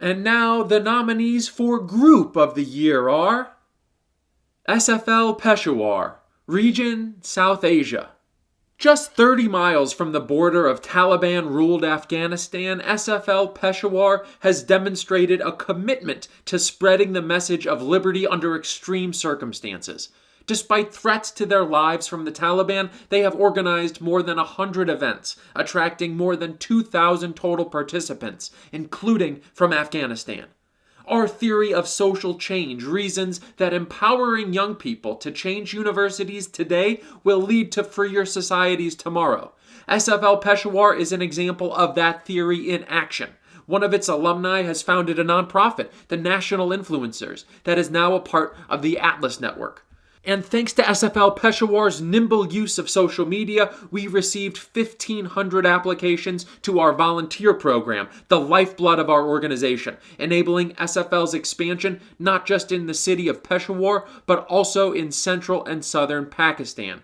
And now the nominees for Group of the Year are SFL Peshawar, Region, South Asia. Just 30 miles from the border of Taliban-ruled Afghanistan, SFL Peshawar has demonstrated a commitment to spreading the message of liberty under extreme circumstances. Despite threats to their lives from the Taliban, they have organized more than 100 events, attracting more than 2,000 total participants, including from Afghanistan. Our theory of social change reasons that empowering young people to change universities today will lead to freer societies tomorrow. SFL Peshawar is an example of that theory in action. One of its alumni has founded a nonprofit, the National Influencers, that is now a part of the Atlas Network. And thanks to SFL Peshawar's nimble use of social media, we received 1,500 applications to our volunteer program, the lifeblood of our organization, enabling SFL's expansion not just in the city of Peshawar, but also in central and southern Pakistan.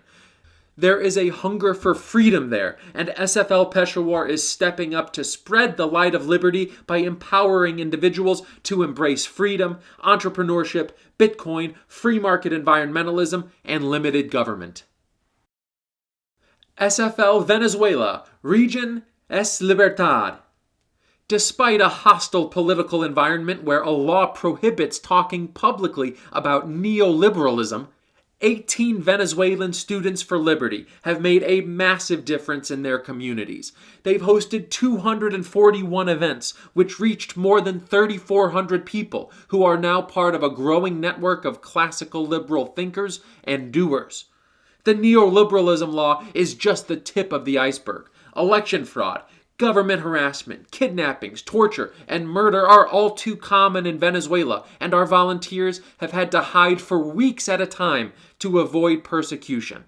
There is a hunger for freedom there, and SFL Peshawar is stepping up to spread the light of liberty by empowering individuals to embrace freedom, entrepreneurship, Bitcoin, free market environmentalism, and limited government. SFL Venezuela, Region, EsLibertad. Despite a hostile political environment where a law prohibits talking publicly about neoliberalism, 18 Venezuelan Students for Liberty have made a massive difference in their communities. They've hosted 241 events, which reached more than 3,400 people, who are now part of a growing network of classical liberal thinkers and doers. The neoliberalism law is just the tip of the iceberg. Election fraud, government harassment, kidnappings, torture, and murder are all too common in Venezuela, and our volunteers have had to hide for weeks at a time to avoid persecution.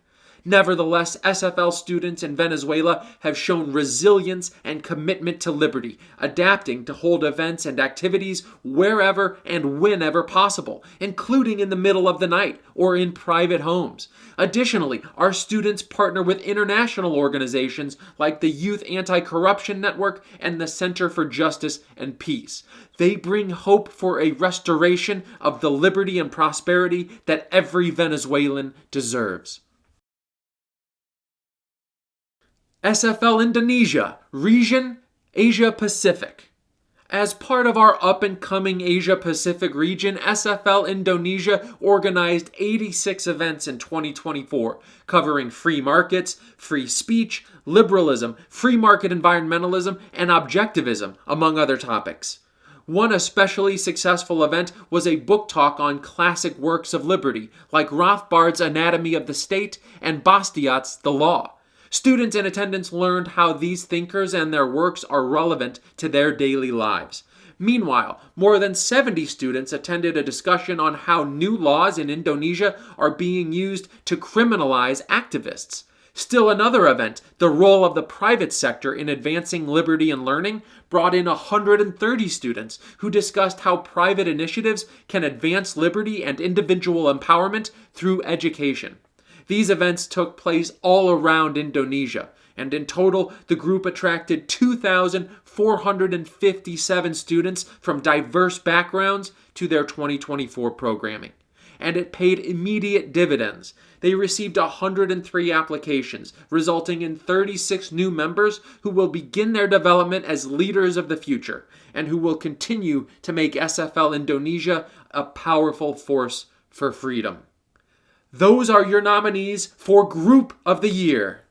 Nevertheless, SFL students in Venezuela have shown resilience and commitment to liberty, adapting to hold events and activities wherever and whenever possible, including in the middle of the night or in private homes. Additionally, our students partner with international organizations like the Youth Anti-Corruption Network and the Center for Justice and Peace. They bring hope for a restoration of the liberty and prosperity that every Venezuelan deserves. SFL Indonesia, Region, Asia Pacific. As part of our up-and-coming Asia Pacific region, SFL Indonesia organized 86 events in 2024, covering free markets, free speech, liberalism, free market environmentalism, and objectivism, among other topics. One especially successful event was a book talk on classic works of liberty, like Rothbard's Anatomy of the State and Bastiat's The Law. Students in attendance learned how these thinkers and their works are relevant to their daily lives. Meanwhile, more than 70 students attended a discussion on how new laws in Indonesia are being used to criminalize activists. Still another event, the role of the private sector in advancing liberty and learning, brought in 130 students who discussed how private initiatives can advance liberty and individual empowerment through education. These events took place all around Indonesia, and in total, the group attracted 2,457 students from diverse backgrounds to their 2024 programming. And it paid immediate dividends. They received 103 applications, resulting in 36 new members who will begin their development as leaders of the future, and who will continue to make SFL Indonesia a powerful force for freedom. Those are your nominees for Group of the Year.